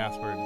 password.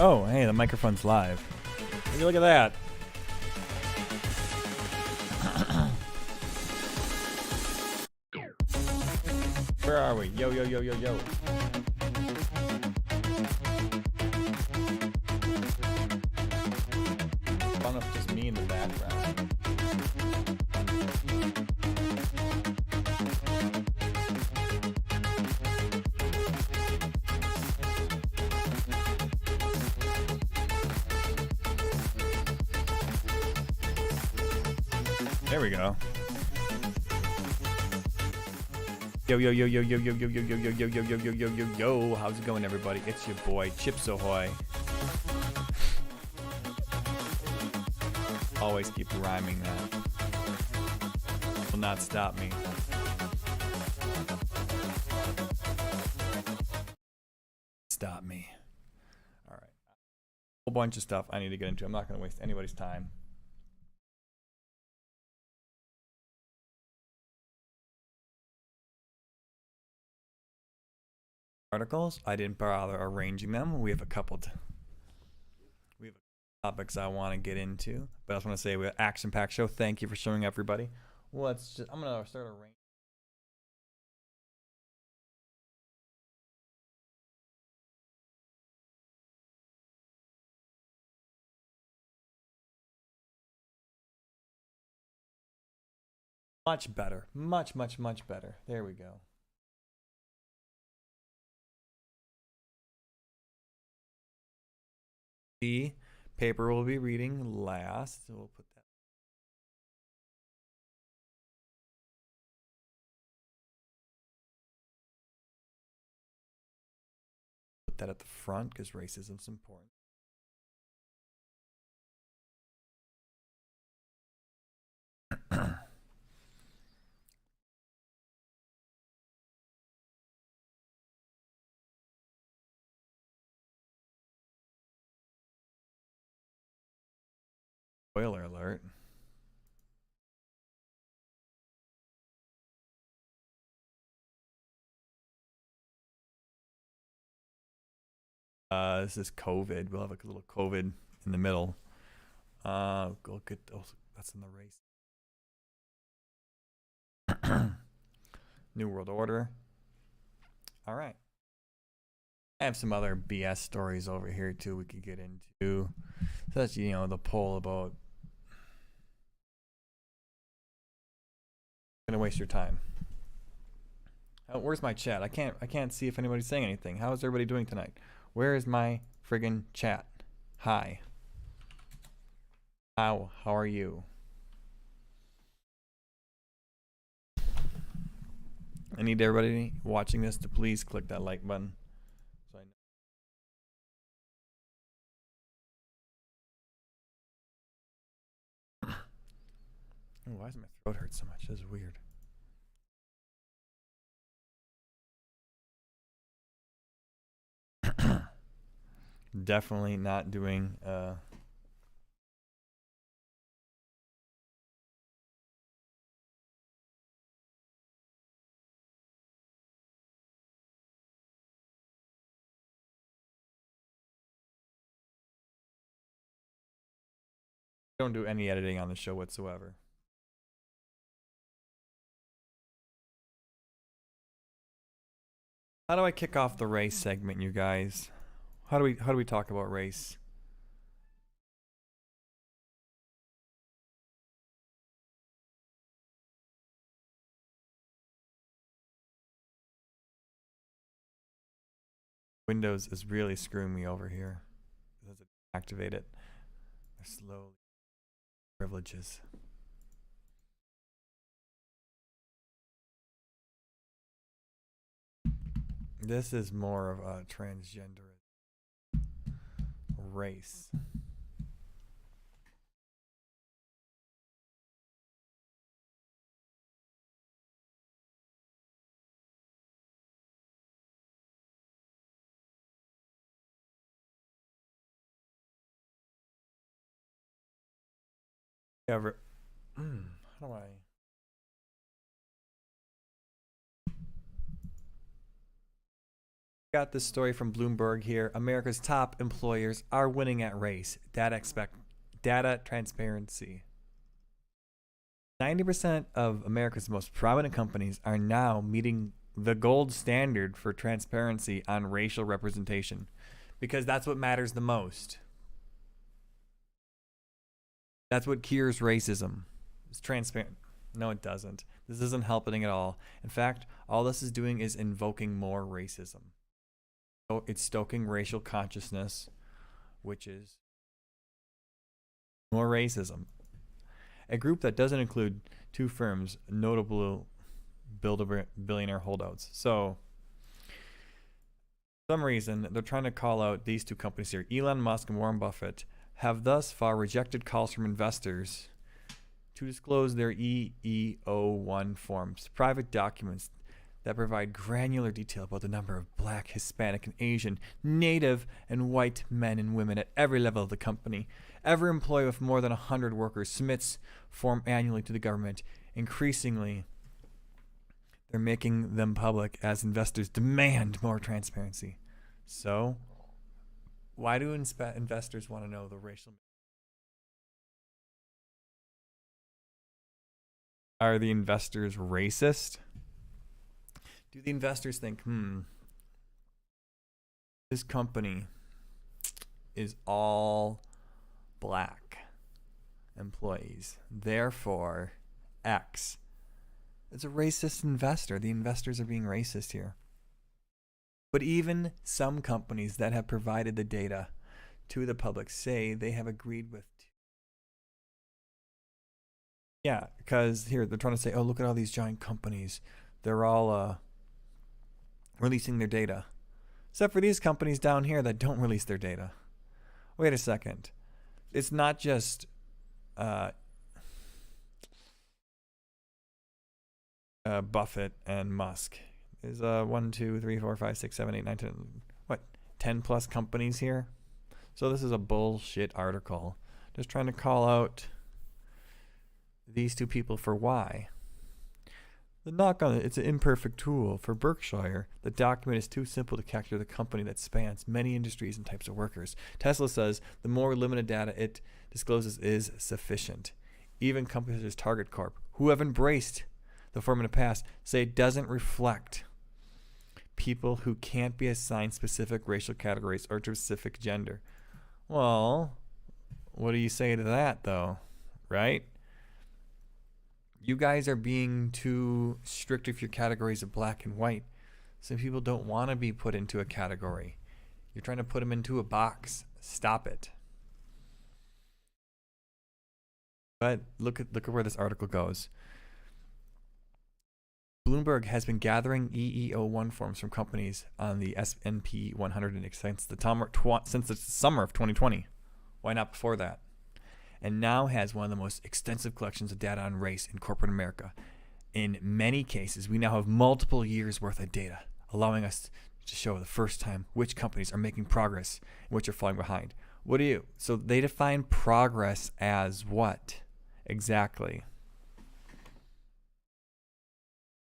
Oh, hey, the microphone's live. Would you look at that? Where are we? Yo, yo, yo, yo, yo. I don't know if it's just me in the background. There we go. Yo, yo, yo, yo, yo, yo, yo, yo, yo, yo, yo, yo, yo, yo, yo, yo, yo. How's it going, everybody? It's your boy, Chips Ahoy. Always keep rhyming that. Will not stop me. Stop me. All right. A whole bunch of stuff I need to get into. I'm not going to waste anybody's time. Articles. I didn't bother arranging them. We have a couple topics I want to get into, but I just want to say we have an action-packed show. Thank you for showing up, everybody. I'm gonna start arranging. Much better. Much, much, much better. There we go. The paper we'll be reading last. So we'll put that. Put that at the front because racism's important. Spoiler alert. This is COVID. We'll have a little COVID in the middle. Go look at those. That's in the race. New World Order. All right. I have some other BS stories over here too we could get into. So that's, you know, the poll about. Gonna waste your time. Where's my chat? I can't see if anybody's saying anything. How is everybody doing tonight? Where is my friggin' chat? Hi. How are you? I need everybody watching this to please click that like button. So I know. Oh, why does my throat hurt so much? This is weird. Definitely not doing don't do any editing on the show whatsoever. How do I kick off the race segment, you guys? How do we talk about race? Windows is really screwing me over here. It doesn't activate it. They're slowly privileges. This is more of a transgender race. How do I? Got this story from Bloomberg here. America's top employers are winning at race. Data transparency. 90% of America's most prominent companies are now meeting the gold standard for transparency on racial representation, because that's what matters the most. That's what cures racism. It's transparent. No, it doesn't. This isn't helping at all. In fact, all this is doing is invoking more racism. So it's stoking racial consciousness, which is more racism. A group that doesn't include two firms, notable billionaire holdouts. So, for some reason, they're trying to call out these two companies here. Elon Musk and Warren Buffett have thus far rejected calls from investors to disclose their EEO-1 forms, private documents that provide granular detail about the number of Black, Hispanic, and Asian, Native, and white men and women at every level of the company. Every employee with more than 100 workers submits form annually to the government. Increasingly, they're making them public as investors demand more transparency. So, why do investors want to know the racial? Are the investors racist? Do the investors think, this company is all Black employees, therefore X? It's a racist investor. The investors are being racist here. But even some companies that have provided the data to the public say they have agreed with. Yeah, because here they're trying to say, oh, look at all these giant companies. They're all releasing their data. Except for these companies down here that don't release their data. Wait a second. It's not just Buffett and Musk. There's 1, 2, 3, 4, 5, 6, 7, 8, 9, 10. What? 10 plus companies here? So this is a bullshit article Just trying to call out these two people for why. The knock on it, it's an imperfect tool. For Berkshire, the document is too simple to capture the company that spans many industries and types of workers. Tesla says the more limited data it discloses is sufficient. Even companies such as Target Corp, who have embraced the form in the past, say it doesn't reflect people who can't be assigned specific racial categories or specific gender. Well, what do you say to that, though? Right? You guys are being too strict with your categories of black and white. Some people don't want to be put into a category. You're trying to put them into a box. Stop it. But look at where this article goes. Bloomberg has been gathering EEO-1 forms from companies on the S&P 100 index since the summer of 2020. Why not before that? And now has one of the most extensive collections of data on race in corporate America. In many cases, we now have multiple years worth of data, allowing us to show the first time which companies are making progress and which are falling behind. So they define progress as what exactly?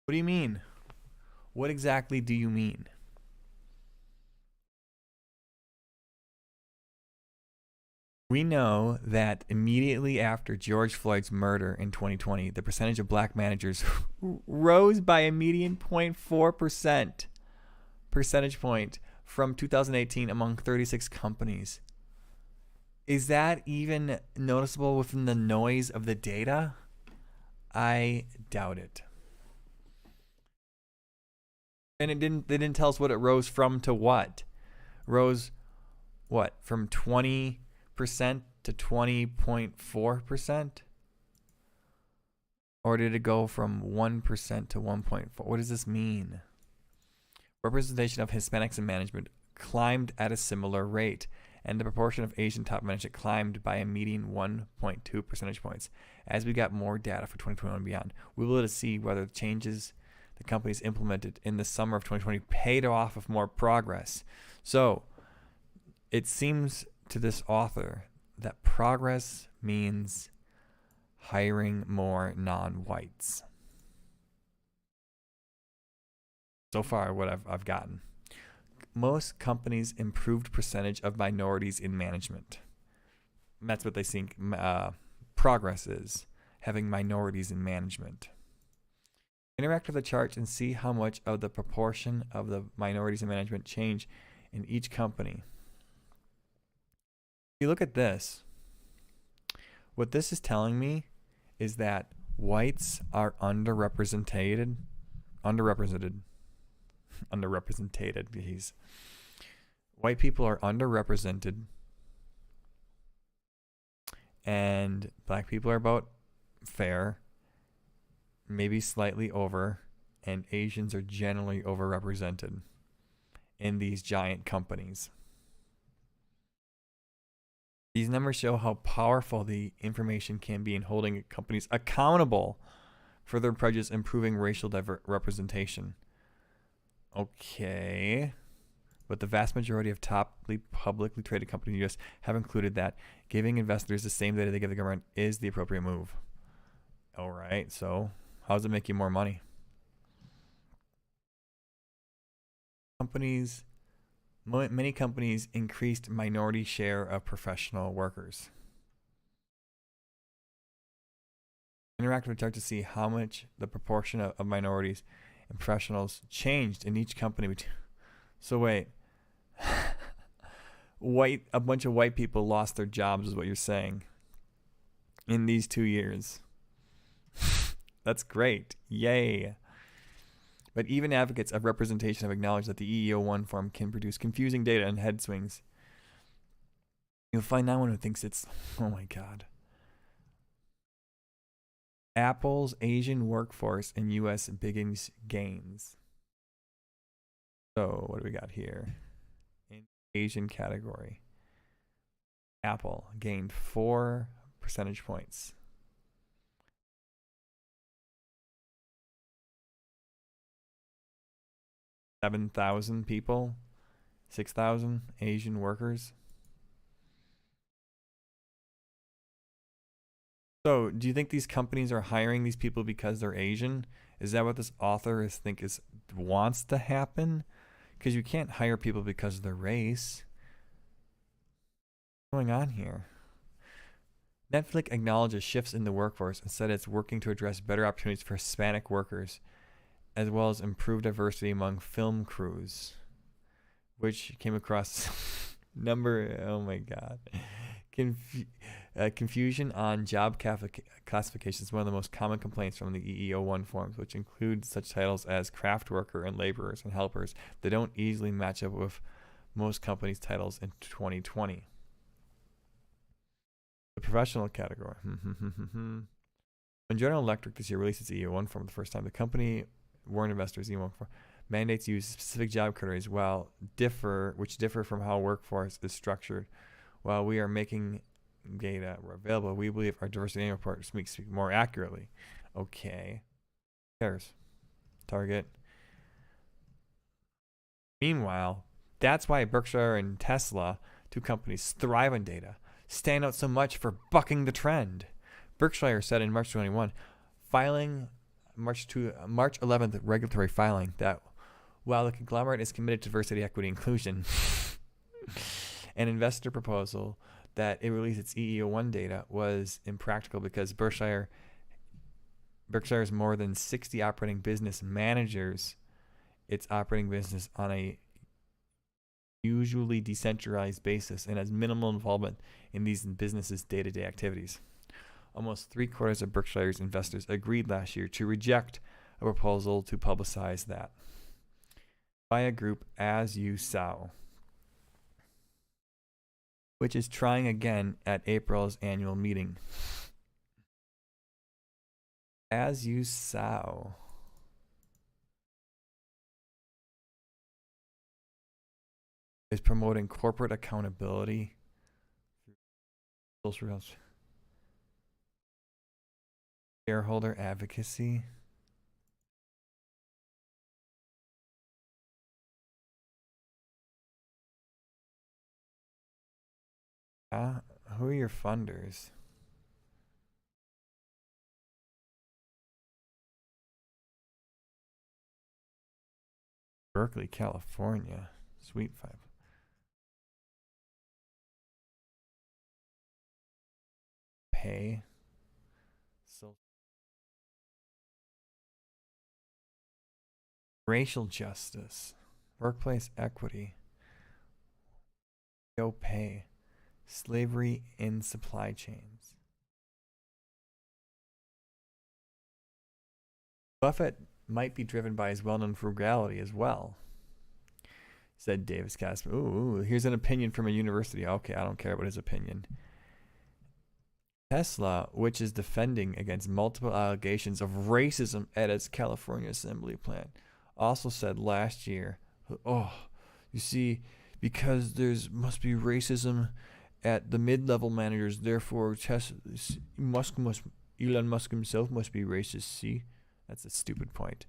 What do you mean? What exactly do you mean? We know that immediately after George Floyd's murder in 2020, the percentage of black managers rose by a median 0.4% percentage point from 2018 among 36 companies. Is that even noticeable within the noise of the data? I doubt it. And they didn't tell us what it rose from to what. Rose what? From 20% to 20.4%? Or did it go from 1% to 1.4? What does this mean? Representation of Hispanics in management climbed at a similar rate, and the proportion of Asian top management climbed by a median 1.2 percentage points. As we got more data for 2021 and beyond, we will be able to see whether the changes the companies implemented in the summer of 2020 paid off of more progress. So it seems to this author that progress means hiring more non-whites. So far, what I've gotten. Most companies improved percentage of minorities in management. And that's what they think progress is, having minorities in management. Interact with the charts and see how much of the proportion of the minorities in management change in each company. If you look at this, what this is telling me is that whites are underrepresented. White people are underrepresented, and black people are about fair, maybe slightly over, and Asians are generally overrepresented in these giant companies. These numbers show how powerful the information can be in holding companies accountable for their prejudice, improving racial representation. Okay. But the vast majority of top publicly traded companies in the U.S. have included that giving investors the same data they give the government is the appropriate move. All right. So how does it make you more money? Many companies increased minority share of professional workers. Interact with the chart to see how much the proportion of minorities and professionals changed in each company. So wait, a bunch of white people lost their jobs is what you're saying in these 2 years. That's great. Yay. But even advocates of representation have acknowledged that the EEO-1 form can produce confusing data and head swings. You'll find that one who thinks it's, oh my God. Apple's Asian workforce in U.S. begins gains. So what do we got here? In Asian category, Apple gained 4 percentage points. 7,000 people, 6,000 Asian workers. So, do you think these companies are hiring these people because they're Asian? Is that what this author wants to happen? Because you can't hire people because of their race. What's going on here? Netflix acknowledges shifts in the workforce and said it's working to address better opportunities for Hispanic workers, as well as improve diversity among film crews, which came across oh my God. Confusion on job classifications is one of the most common complaints from the EEO1 forms, which include such titles as craft worker and laborers and helpers that don't easily match up with most companies' titles in 2020. The professional category. When General Electric this year released its EEO1 form for the first time, the company warned investors EEO1 form mandates use specific job categories which differ from how workforce is structured. While we are making data available, we believe our diversity annual report speaks more accurately. Okay. Who cares? Target. Meanwhile, that's why Berkshire and Tesla, two companies, thrive on data, stand out so much for bucking the trend. Berkshire said in March 21, March 11th regulatory filing, that while the conglomerate is committed to diversity, equity, inclusion, an investor proposal that it release its EEO1 data was impractical because Berkshire's more than 60 operating business managers its operating business on a usually decentralized basis and has minimal involvement in these businesses' day-to-day activities. Almost 3/4 of Berkshire's investors agreed last year to reject a proposal to publicize that by a group As You Sow, which is trying again at April's annual meeting. As You Sow. Is promoting corporate accountability, social shareholder advocacy. Who are your funders? Berkeley, California. Sweet 5. Pay. So racial justice. Workplace equity. Go pay. Slavery in supply chains. Buffett might be driven by his well-known frugality as well, said Davis Casper. Ooh, here's an opinion from a university. Okay, I don't care about his opinion. Tesla, which is defending against multiple allegations of racism at its California assembly plant, also said last year, you see, because must be racism at the mid-level managers, therefore Elon Musk himself must be racist. See, that's a stupid point.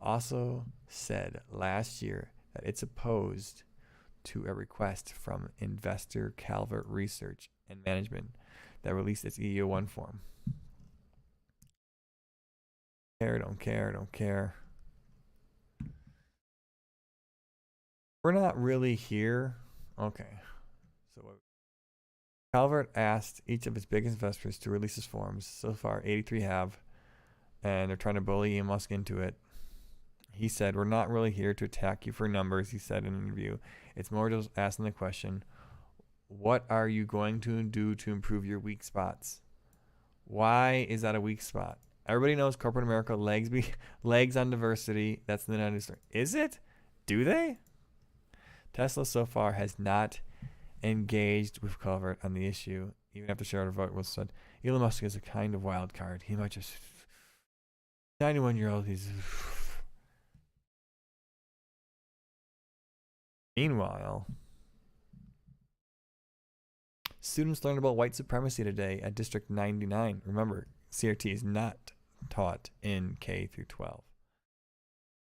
Also said last year that it's opposed to a request from investor Calvert Research and Management that released its EEO1 form. Don't care. We're not really here. Okay. So Calvert asked each of its biggest investors to release his forms. So far, 83 have, and they're trying to bully Elon Musk into it. He said, "We're not really here to attack you for numbers," he said in an interview. "It's more just asking the question, what are you going to do to improve your weak spots?" Why is that a weak spot? Everybody knows corporate America legs on diversity. That's the United States. Is it? Do they? Tesla so far has not engaged with Calvert on the issue, even after shareholder vote was said. Elon Musk is a kind of wild card. He might just 91-year-old. Meanwhile, students learned about white supremacy today at District 99. Remember, CRT is not taught in K through 12.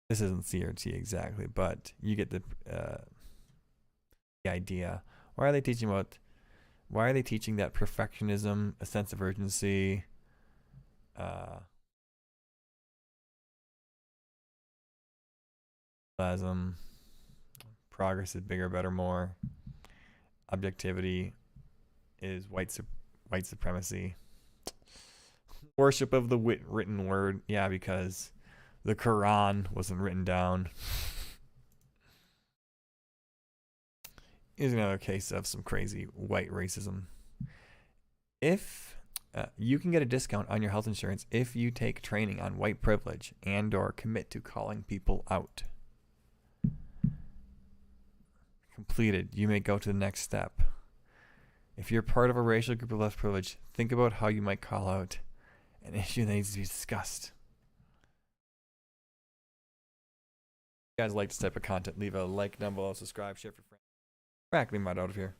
This isn't CRT exactly, but you get the idea. Why are they teaching that perfectionism, a sense of urgency, Plasm. Progress is bigger, better, more. Objectivity is white supremacy. Worship of the written word. Yeah, because the Quran wasn't written down. Here's another case of some crazy white racism. If you can get a discount on your health insurance if you take training on white privilege and or commit to calling people out. Completed, you may go to the next step. If you're part of a racial group of less privilege, think about how you might call out an issue that needs to be discussed. If you guys like this type of content, leave a like down below, subscribe, share for friends. Practically might out of here.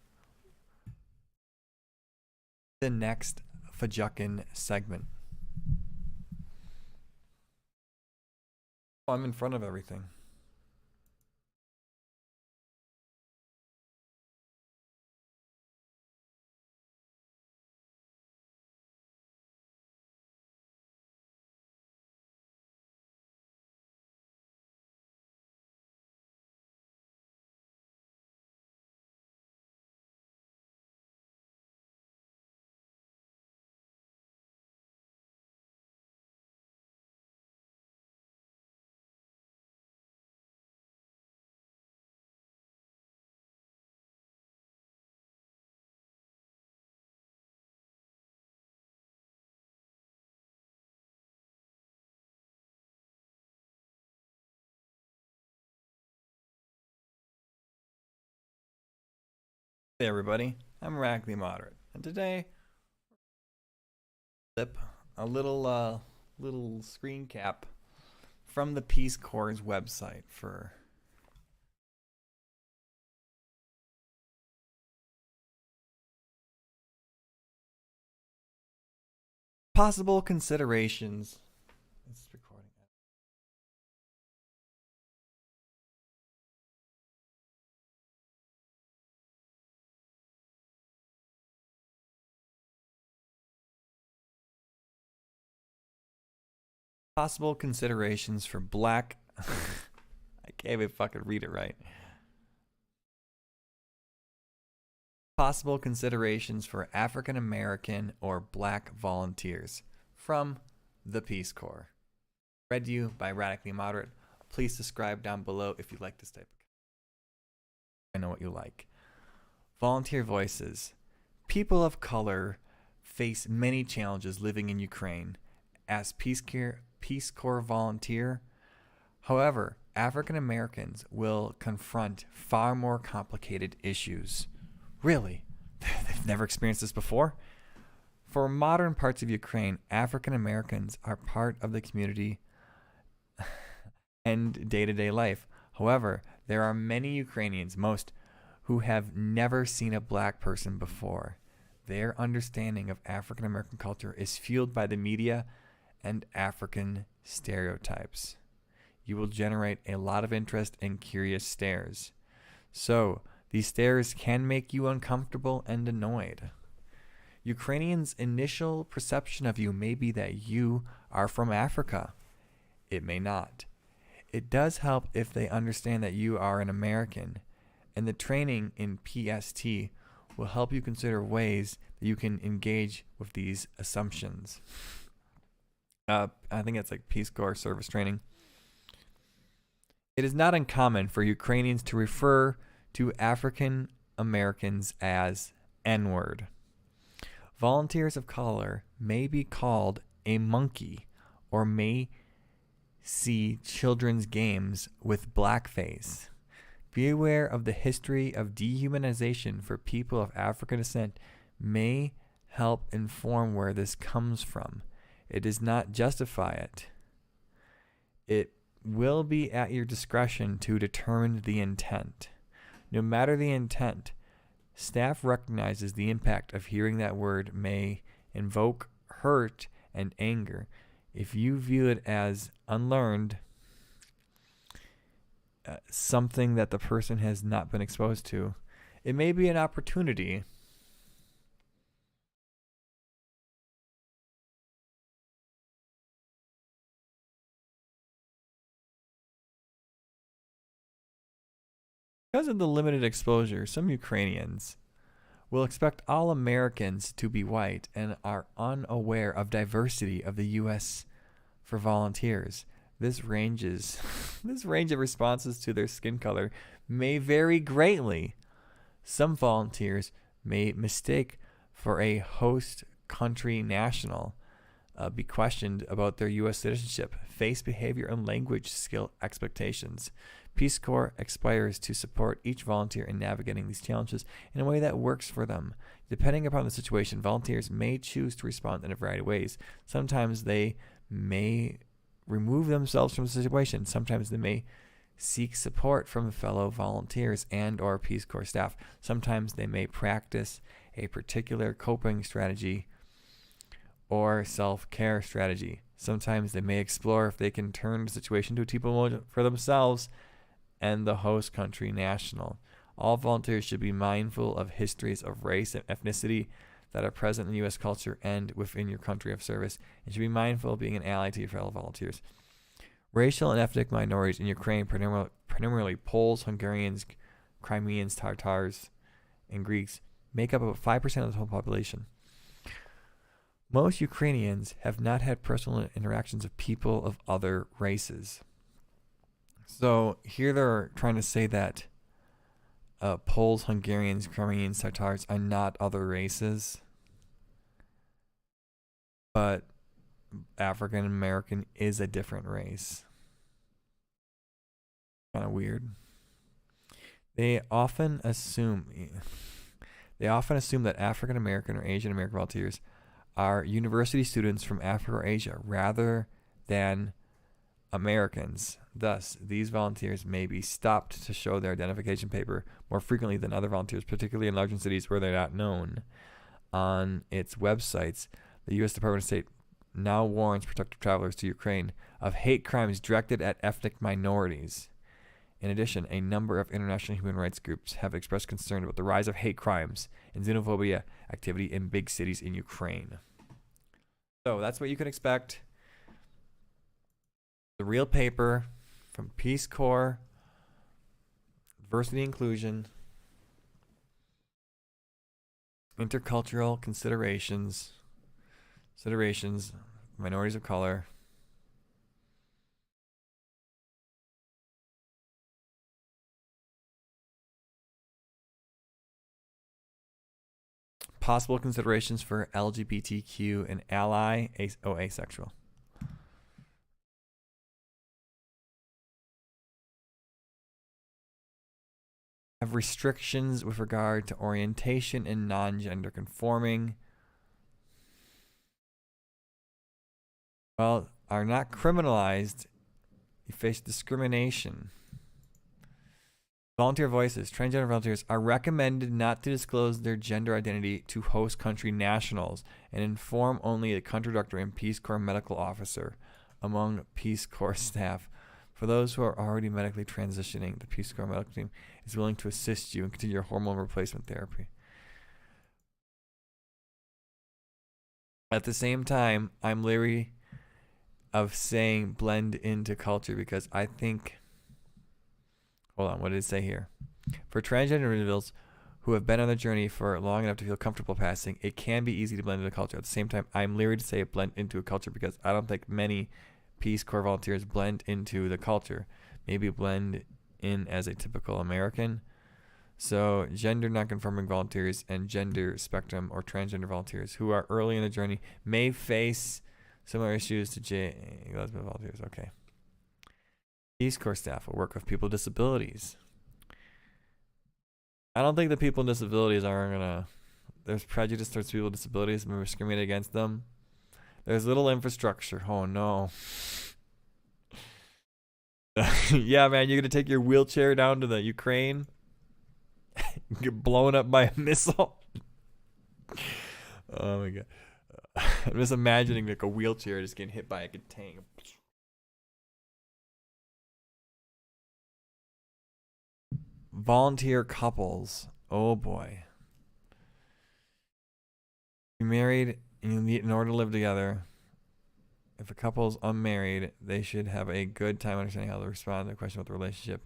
The next Fajukin segment. Oh, I'm in front of everything. Hey everybody, I'm Rackley Moderate, and today flip a little screen cap from the Peace Corps' website for possible considerations. It's recording. Possible considerations for black. I can't even fucking read it right. Possible considerations for African American or black volunteers from the Peace Corps. Read to you by Radically Moderate. Please subscribe down below if you like this type of content. I know what you like. Volunteer voices. People of color face many challenges living in Ukraine. As Peace Corps volunteer, however, African Americans will confront far more complicated issues. Really? They've never experienced this before? For modern parts of Ukraine, African Americans are part of the community and day-to-day life. However, there are many Ukrainians, most who have never seen a black person before. Their understanding of African American culture is fueled by the media and African stereotypes. You will generate a lot of interest and curious stares. So, these stares can make you uncomfortable and annoyed. Ukrainians' initial perception of you may be that you are from Africa. It may not. It does help if they understand that you are an American, and the training in PST will help you consider ways that you can engage with these assumptions. I think it's like Peace Corps service training. It is not uncommon for Ukrainians to refer to African Americans as N-word. Volunteers of color may be called a monkey or may see children's games with blackface. Be aware of the history of dehumanization for people of African descent may help inform where this comes from. It does not justify it. It will be at your discretion to determine the intent. No matter the intent, staff recognizes the impact of hearing that word may invoke hurt and anger. If you view it as unlearned, something that the person has not been exposed to, it may be an opportunity . Because of the limited exposure, some Ukrainians will expect all Americans to be white and are unaware of diversity of the U.S. for volunteers. This range of responses to their skin color may vary greatly. Some volunteers may mistake for a host country national, be questioned about their U.S. citizenship, face behavior and language skill expectations. Peace Corps aspires to support each volunteer in navigating these challenges in a way that works for them. Depending upon the situation, volunteers may choose to respond in a variety of ways. Sometimes they may remove themselves from the situation. Sometimes they may seek support from fellow volunteers and or Peace Corps staff. Sometimes they may practice a particular coping strategy or self-care strategy. Sometimes they may explore if they can turn the situation to a teachable moment for themselves and the host country national. All volunteers should be mindful of histories of race and ethnicity that are present in U.S. culture and within your country of service, and should be mindful of being an ally to your fellow volunteers. Racial and ethnic minorities in Ukraine, primarily Poles, Hungarians, Crimeans, Tatars, and Greeks, make up about 5% of the total population. Most Ukrainians have not had personal interactions with people of other races. So here they're trying to say that Poles, Hungarians, Crimeans, Tatars are not other races, but African American is a different race. Kind of weird. They often assume that African American or Asian American volunteers are university students from Africa or Asia rather than Americans. Thus, these volunteers may be stopped to show their identification paper more frequently than other volunteers, particularly in larger cities where they're not known. On its websites, the U.S. Department of State now warns prospective travelers to Ukraine of hate crimes directed at ethnic minorities. In addition, a number of international human rights groups have expressed concern about the rise of hate crimes and xenophobia activity in big cities in Ukraine. So that's what you can expect. The real paper from Peace Corps, diversity inclusion, intercultural considerations, minorities of color. Possible considerations for LGBTQ and asexual. Have restrictions with regard to orientation and non-gender conforming. Well, are not criminalized. You face discrimination. Volunteer voices. Transgender volunteers are recommended not to disclose their gender identity to host country nationals and inform only the country doctor and Peace Corps medical officer among Peace Corps staff. For those who are already medically transitioning, the Peace Corps medical team is willing to assist you and continue your hormone replacement therapy. At the same time, I'm leery of saying blend into culture because I think... Hold on, what did it say here? For transgender individuals who have been on the journey for long enough to feel comfortable passing, it can be easy to blend into culture. At the same time, I'm leery to say blend into a culture because I don't think many Peace Corps volunteers blend into the culture. Maybe blend in as a typical American. So gender nonconforming volunteers and gender spectrum or transgender volunteers who are early in the journey may face similar issues to lesbian volunteers. Okay. Peace Corps staff will work with people with disabilities. I don't think the people with disabilities are gonna... There's prejudice towards people with disabilities and we're discriminating against them. There's little infrastructure. Oh no. Yeah, man, you're gonna take your wheelchair down to the Ukraine? Get blown up by a missile? Oh my god. I'm just imagining like a wheelchair just getting hit by a tank. Volunteer couples. Oh boy. You're married and you need in order to live together. If a couple's unmarried, they should have a good time understanding how to respond to the question about the relationship.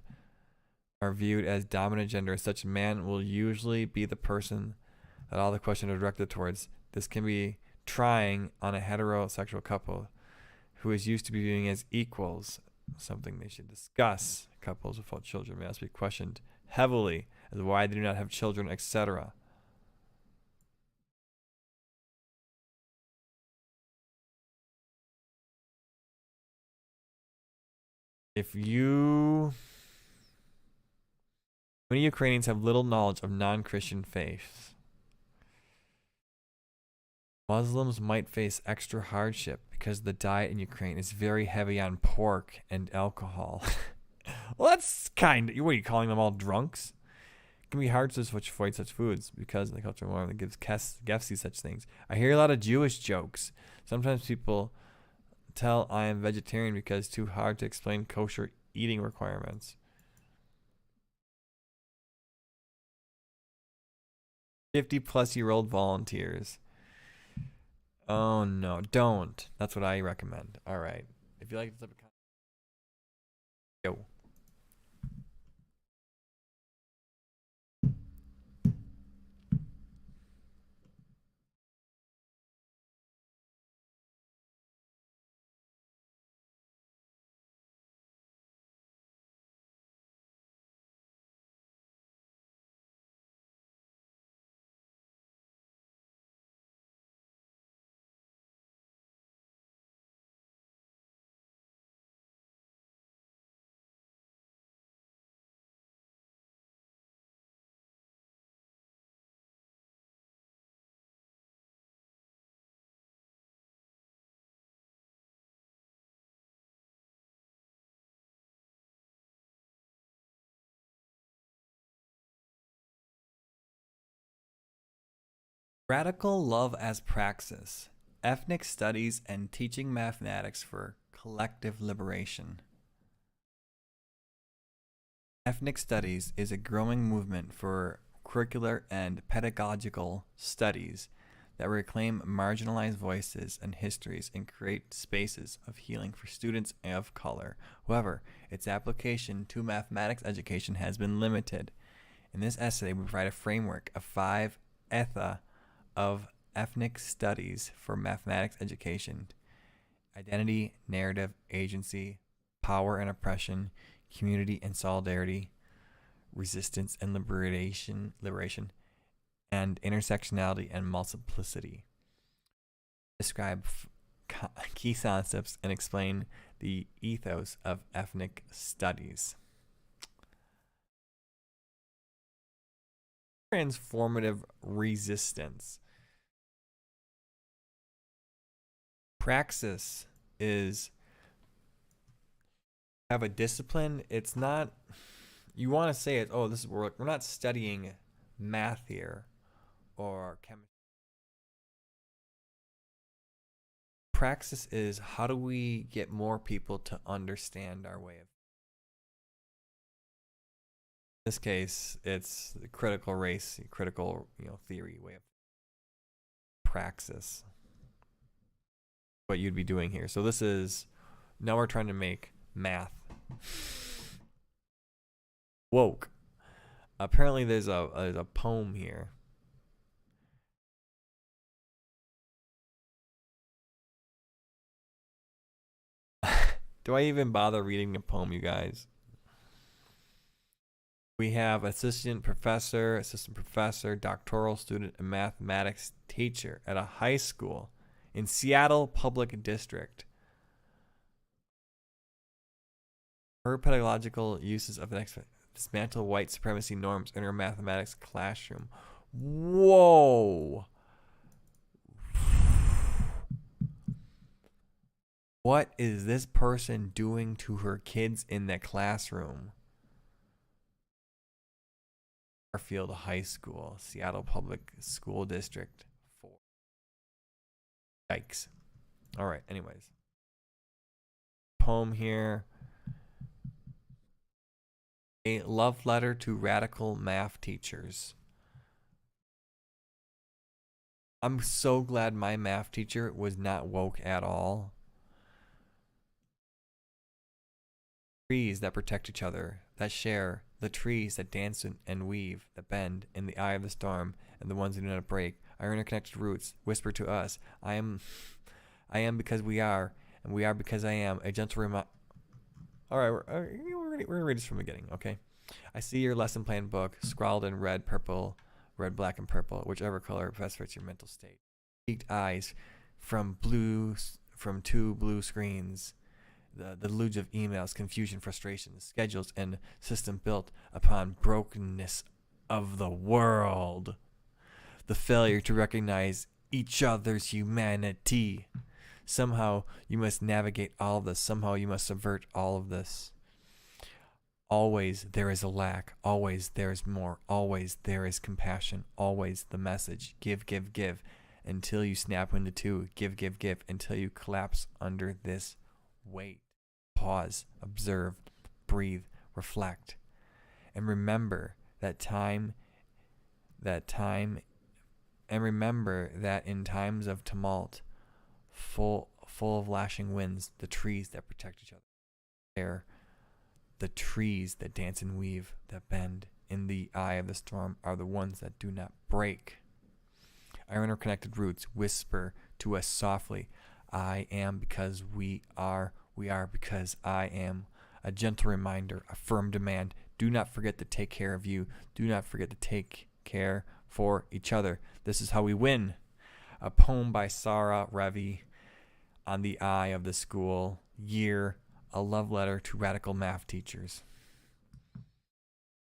are viewed as dominant gender. Such man will usually be the person that all the questions are directed towards. This can be trying on a heterosexual couple who is used to be viewing as equals, something they should discuss. Couples without children must be questioned heavily as why they do not have children, etc. Many Ukrainians have little knowledge of non-Christian faiths. Muslims might face extra hardship because the diet in Ukraine is very heavy on pork and alcohol. Well, that's kind of, what are you calling them all drunks? It can be hard to avoid such foods because the cultural norm that gives guests such things. I hear a lot of Jewish jokes. Sometimes people tell I am vegetarian because it's too hard to explain kosher eating requirements. 50-plus-year-old volunteers. Oh no, don't. That's what I recommend. All right. If you like this type of content, yo. Radical love as praxis. Ethnic studies and teaching mathematics for collective liberation. Ethnic studies is a growing movement for curricular and pedagogical studies that reclaim marginalized voices and histories and create spaces of healing for students of color. However, its application to mathematics education has been limited. In this essay, we provide a framework of 5 etha of ethnic studies for mathematics education: identity, narrative, agency, power and oppression, community and solidarity, resistance and liberation, and intersectionality and multiplicity. Describe key concepts and explain the ethos of ethnic studies. Transformative resistance. Praxis is have a discipline. It's not, you want to say it, oh, this is, we're not studying math here or chemistry. Praxis is, how do we get more people to understand our way of, in this case, it's critical race, critical, theory way of praxis. What you'd be doing here. So this is, now we're trying to make math woke. Apparently there's a poem here. Do I even bother reading the poem, you guys? We have assistant professor, doctoral student, and mathematics teacher at a high school in Seattle Public District. Her pedagogical uses of dismantle white supremacy norms in her mathematics classroom. Whoa! What is this person doing to her kids in the classroom? Garfield High School, Seattle Public School District 4. Yikes. All right, anyways. Poem here. A love letter to radical math teachers. I'm so glad my math teacher was not woke at all. trees that protect each other, that share, the trees that dance and weave, that bend in the eye of the storm, and the ones that do not break. Our interconnected roots whisper to us, I am because we are, and we are because I am, a gentle reminder. All right, we're going to read this from the beginning, okay? I see your lesson plan book scrawled in red, purple, red, black, and purple, whichever color best fits your mental state. Peaked eyes from two blue screens, the deluge of emails, confusion, frustration, schedules, and system built upon brokenness of the world. The failure to recognize each other's humanity. Somehow you must navigate all of this. Somehow you must subvert all of this. Always there is a lack. Always there is more. Always there is compassion. Always the message. Give, give, give. Until you snap into two. Give, give, give. Until you collapse under this weight. Pause. Observe. Breathe. Reflect. And remember that and remember that in times of tumult, full of lashing winds, the trees that protect each other, the trees that dance and weave, that bend in the eye of the storm, are the ones that do not break. Our interconnected roots whisper to us softly, I am because we are because I am. A gentle reminder, a firm demand. Do not forget to take care of you. Do not forget to take care for each other. This is how we win. A poem by Sarah Revi on the eye of the school year, a love letter to radical math teachers.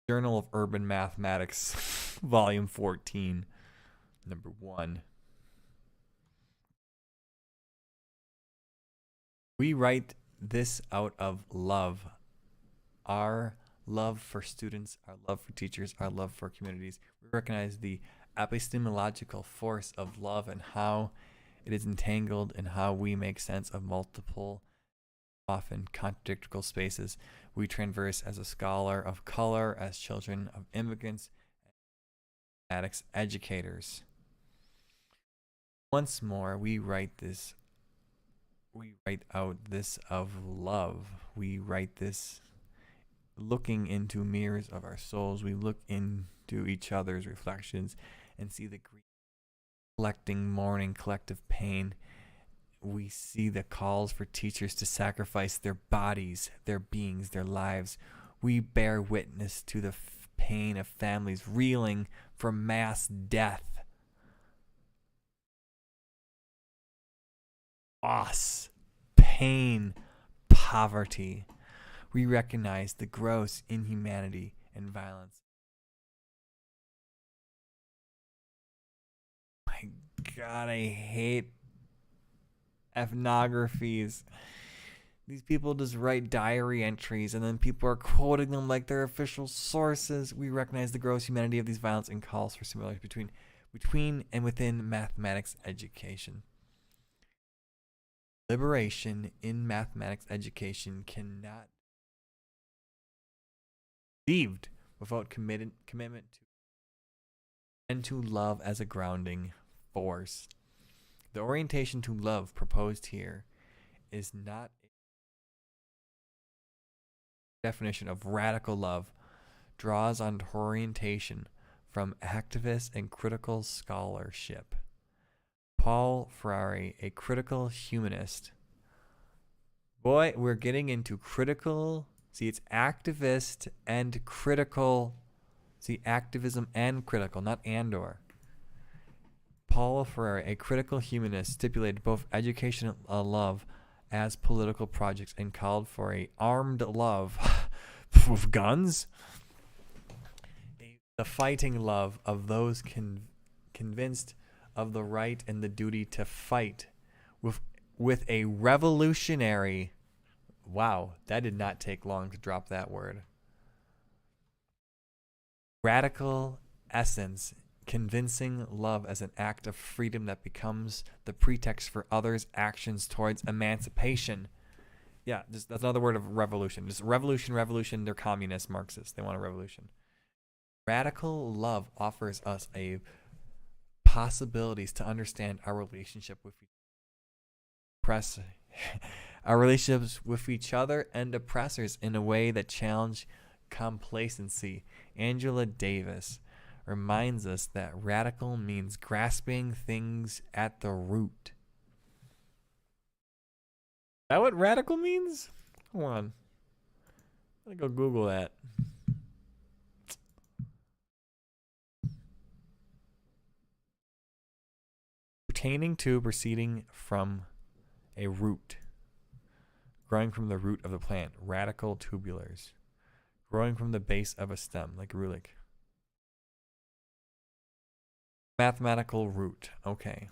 Journal of Urban Mathematics, Volume 14, Number 1. We write this out of love. Our love for students, our love for teachers, our love for communities. We recognize the epistemological force of love and how it is entangled in how we make sense of multiple, often contradictory spaces we traverse as a scholar of color, as children of immigrants, mathematics educators. Once more, we write out this of love. We write this looking into mirrors of our souls. We look into each other's reflections and see the grief, collecting mourning, collective pain. We see the calls for teachers to sacrifice their bodies, their beings, their lives. We bear witness to the pain of families reeling from mass death. Loss, pain, poverty. We recognize the gross inhumanity and violence. My God, I hate ethnographies. These people just write diary entries and then people are quoting them like they're official sources. We recognize the gross humanity of these violence and calls for similarities between and within mathematics education. Liberation in mathematics education cannot be achieved without commitment to and to love as a grounding force. The orientation to love proposed here is not a definition of radical love, draws on orientation from activist and critical scholarship. Paul Freire, a critical humanist. Boy, we're getting into critical. See, it's activist and critical. See, activism and critical, not and/or. Paul Freire, a critical humanist, stipulated both education and love as political projects and called for a armed love with guns. The fighting love of those convinced of the right and the duty to fight with a revolutionary, wow, that did not take long to drop that word, radical essence, convincing love as an act of freedom that becomes the pretext for others' actions towards emancipation. Yeah, that's another word of revolution. Just revolution, they're communist Marxists. They want a revolution. Radical love offers us a possibilities to understand our relationship with each other. our relationships with each other and oppressors in a way that challenge complacency. Angela Davis reminds us that radical means grasping things at the root. Is that what radical means? Hold on. I'm gonna go Google that. Pertaining to, proceeding from a root. Growing from the root of the plant. Radical tubulars. Growing from the base of a stem, like a rulic. Mathematical root. Okay.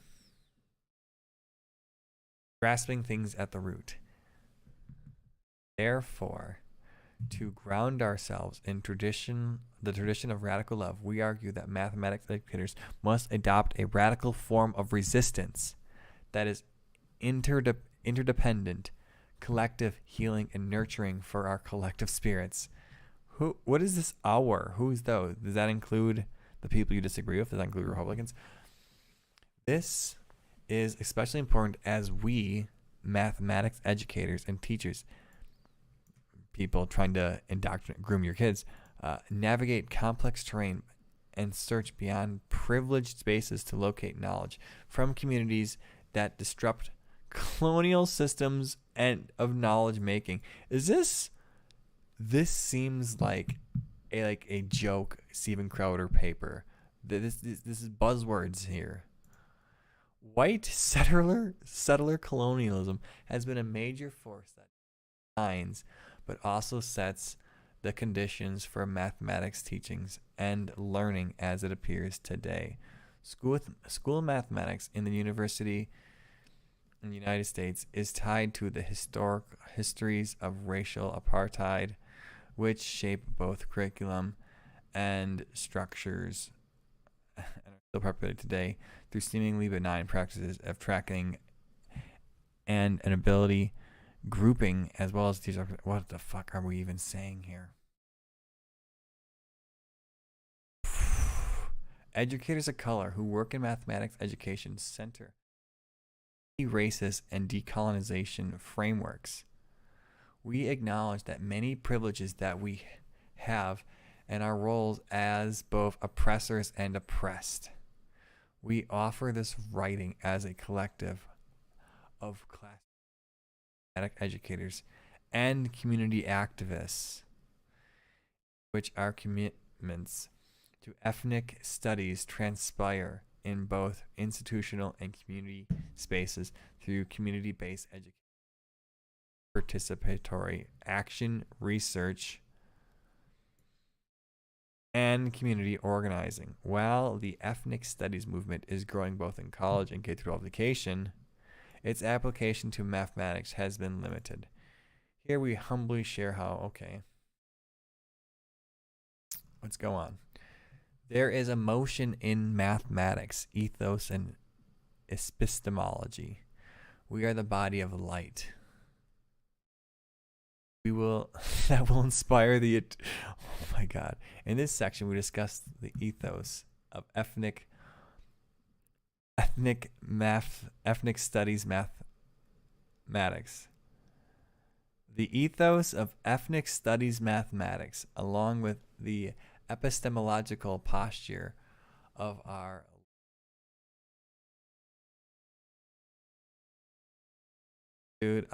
Grasping things at the root. Therefore, to ground ourselves in the tradition of radical love, we argue that mathematics educators must adopt a radical form of resistance that is interdependent, collective, healing, and nurturing for our collective spirits. What is this our? Who's those? Does that include the people you disagree with? Does that include Republicans? This is especially important as we, mathematics educators and teachers, people trying to groom your kids, navigate complex terrain and search beyond privileged spaces to locate knowledge from communities that disrupt colonial systems and of knowledge making. This seems like a joke Steven Crowder paper. This is buzzwords here. White settler colonialism has been a major force that defines but also sets the conditions for mathematics teachings and learning as it appears today. School of mathematics in the university in the United States is tied to the histories of racial apartheid, which shape both curriculum and structures and are still perpetuated today through seemingly benign practices of tracking and an ability grouping, as well as these. What the fuck are we even saying here? Educators of color who work in mathematics education center racist and decolonization frameworks. We acknowledge that many privileges that we have and our roles as both oppressors and oppressed. We offer this writing as a collective of class educators and community activists, which our commitments to ethnic studies transpire in both institutional and community spaces through community-based education, participatory action, research, and community organizing. While the ethnic studies movement is growing both in college and K-12 education, its application to mathematics has been limited. Here we humbly share how, okay, let's go on. There is a motion in mathematics, ethos, and epistemology. We are the body of light. That will inspire the, oh my God. In this section, we discuss the ethos of ethnic studies mathematics. The ethos of ethnic studies mathematics, along with the epistemological posture of our dude.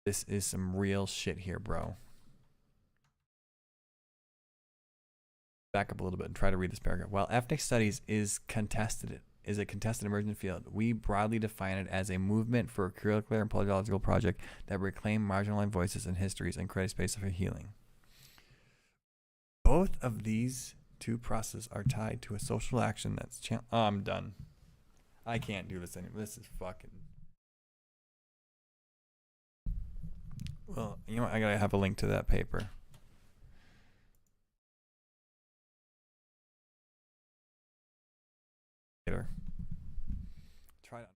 This is some real shit here, bro. Back up a little bit and try to read this paragraph. While ethnic studies is a contested emergent field, we broadly define it as a movement for a curricular and pedagogical project that reclaim marginalized voices and histories and create space for healing. Both of these two processes are tied to a social action that's I'm done. I can't do this anymore. This is fucking. Well, you know what? I gotta have a link to that paper. Later. Try to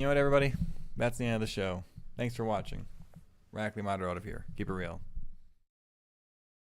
You know what, everybody? That's the end of the show. Thanks for watching. Rackley Matter out of here. Keep it real.